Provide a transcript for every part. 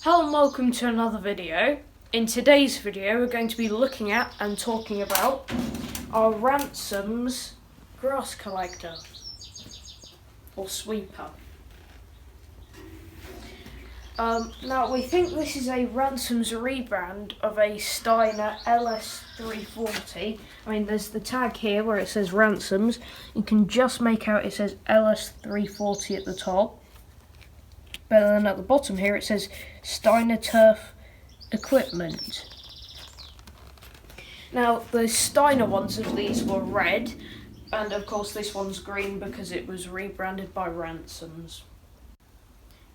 Hello and welcome to another video. In today's video we're going to be looking at and talking about our Ransomes grass collector or sweeper. Now we think this is a Ransomes rebrand of a Steiner LS340. I mean, there's the tag here where it says Ransomes. You can just make out it says LS340 at the top. But then at the bottom here it says Steiner Turf Equipment. Now the Steiner ones of these were red, and of course this one's green because it was rebranded by Ransomes.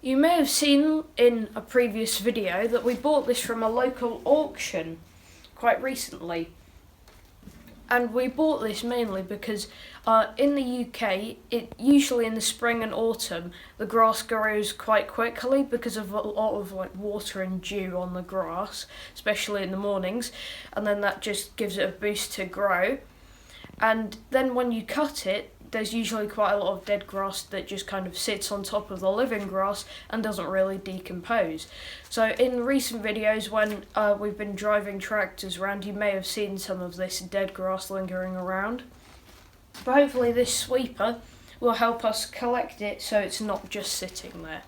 You may have seen in a previous video that we bought this from a local auction quite recently. And we bought this mainly because in the UK, usually in the spring and autumn, the grass grows quite quickly because of a lot of water and dew on the grass, especially in the mornings, and then that just gives it a boost to grow. And then when you cut it, there's usually quite a lot of dead grass that just kind of sits on top of the living grass and doesn't really decompose. So in recent videos when we've been driving tractors around, you may have seen some of this dead grass lingering around. But hopefully this sweeper will help us collect it so it's not just sitting there.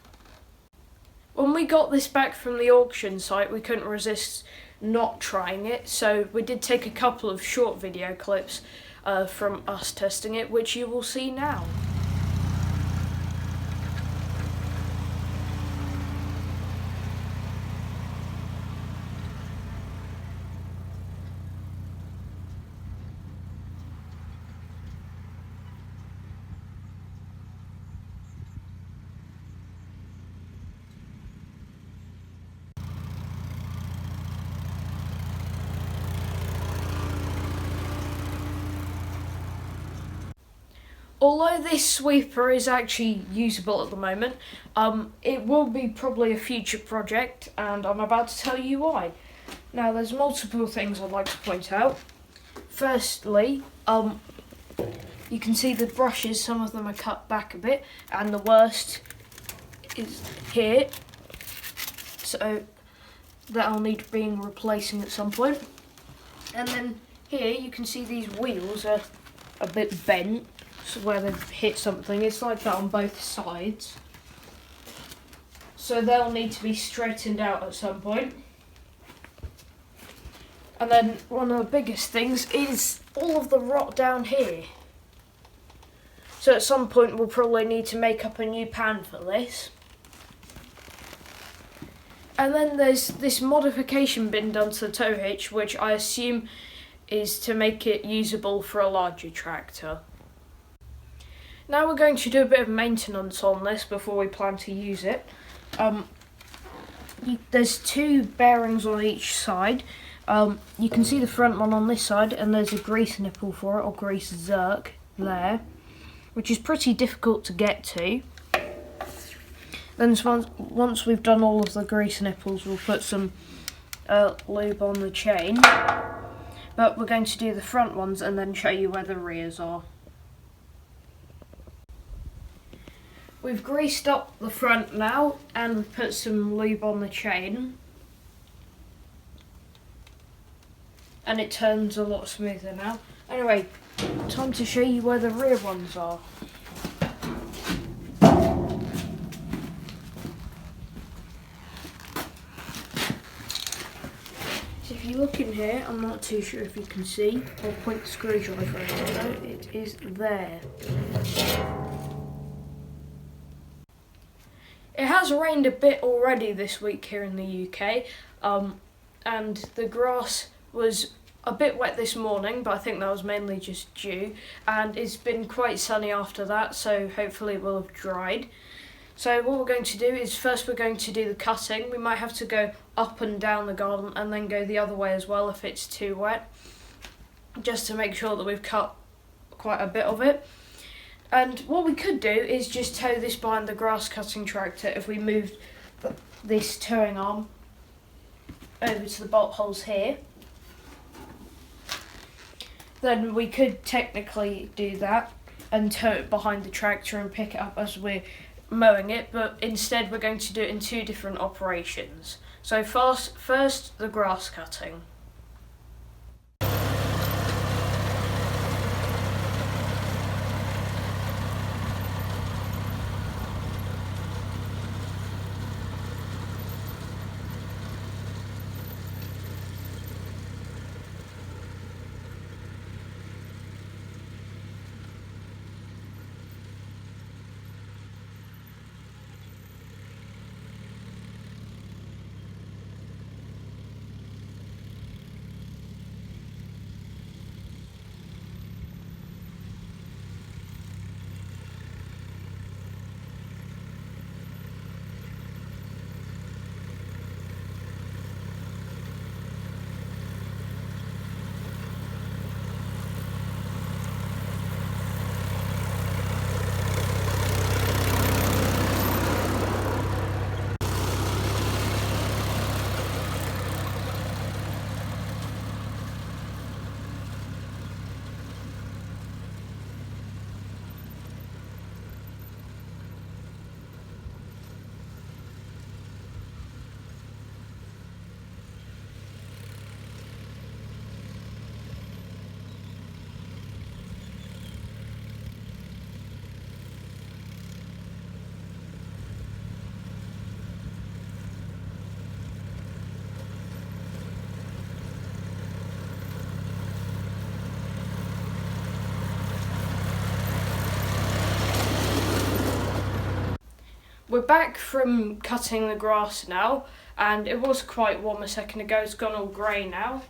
When we got this back from the auction site, we couldn't resist not trying it, so we did take a couple of short video clips from us testing it, which you will see now. Although this sweeper is actually usable at the moment, it will be probably a future project, and I'm about to tell you why. Now, there's multiple things I'd like to point out. Firstly, you can see the brushes, some of them are cut back a bit, and the worst is here, so that'll need being replacing at some point. And then here you can see these wheels are a bit bent, where they've hit something. It's like that on both sides, so they'll need to be straightened out at some point. And then one of the biggest things is all of the rot down here, so at some point we'll probably need to make up a new pan for this. And then there's this modification bin done to the tow hitch, which I assume is to make it usable for a larger tractor. Now we're going to do a bit of maintenance on this before we plan to use it. There's two bearings on each side. You can see the front one on this side, and there's a grease nipple for it, or grease zerk, there, which is pretty difficult to get to. Then once we've done all of the grease nipples, we'll put some lube on the chain. But we're going to do the front ones and then show you where the rears are. We've greased up the front now, and we've put some lube on the chain. And it turns a lot smoother now. Anyway, time to show you where the rear ones are. So if you look in here, I'm not too sure if you can see. I'll point the screwdriver out. It is there. It has rained a bit already this week here in the UK, and the grass was a bit wet this morning, but I think that was mainly just dew, and it's been quite sunny after that, so hopefully it will have dried. So what we're going to do is first we're going to do the cutting. We might have to go up and down the garden and then go the other way as well if it's too wet, just to make sure that we've cut quite a bit of it. And what we could do is just tow this behind the grass cutting tractor if we moved this towing arm over to the bolt holes here. Then we could technically do that and tow it behind the tractor and pick it up as we're mowing it, but instead we're going to do it in two different operations. So first the grass cutting. We're back from cutting the grass now, and it was quite warm a second ago. It's gone all grey now.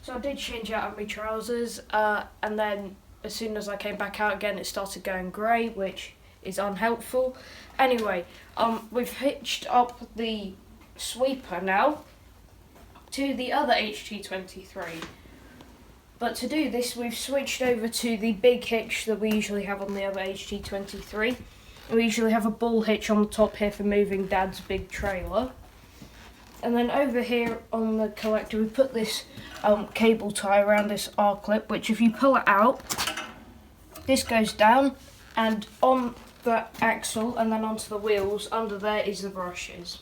So I did change out of my trousers, and then as soon as I came back out again it started going grey, which is unhelpful. Anyway, we've hitched up the sweeper now to the other HT23. But to do this we've switched over to the big hitch that we usually have on the other HT23. We usually have a ball hitch on the top here for moving Dad's big trailer. And then over here on the collector we put this cable tie around this R-clip, which if you pull it out, this goes down, and on the axle and then onto the wheels under there is the brushes.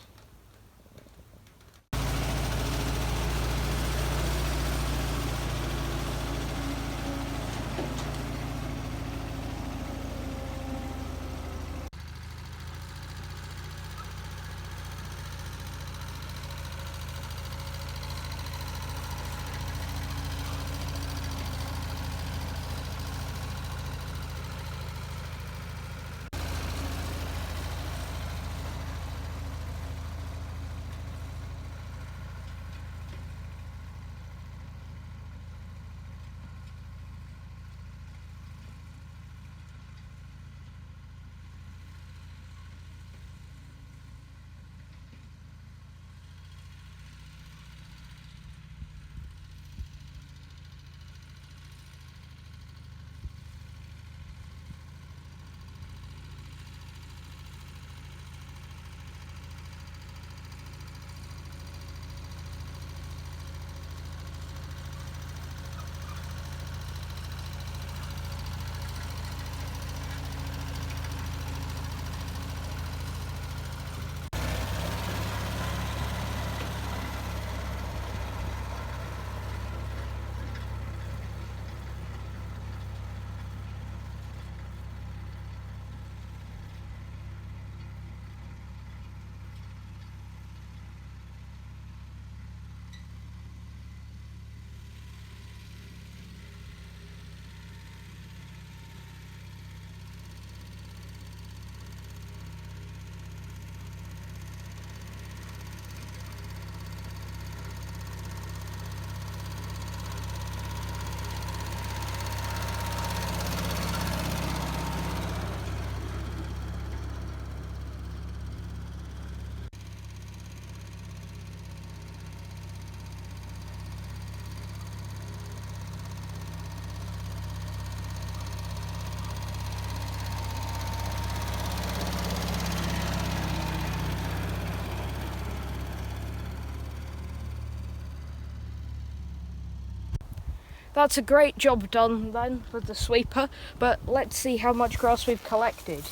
That's a great job done then with the sweeper, but let's see how much grass we've collected.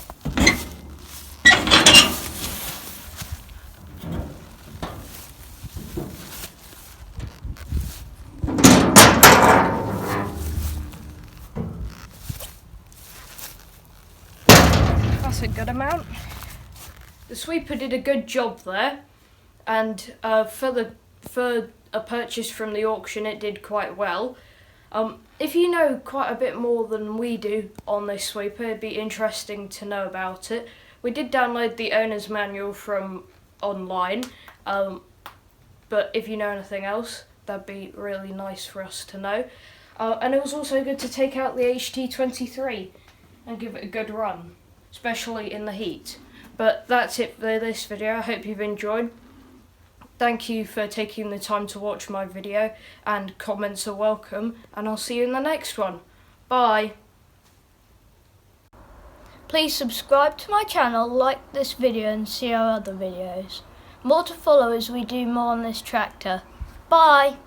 That's a good amount. The sweeper did a good job there, and for a purchase from the auction it did quite well. If you know quite a bit more than we do on this sweeper, it'd be interesting to know about it. We did download the owner's manual from online, but if you know anything else, that'd be really nice for us to know. And it was also good to take out the HT23 and give it a good run, especially in the heat. But that's it for this video. I hope you've enjoyed. Thank you for taking the time to watch my video, and comments are welcome, and I'll see you in the next one. Bye. Please subscribe to my channel, like this video and see our other videos. More to follow as we do more on this tractor. Bye!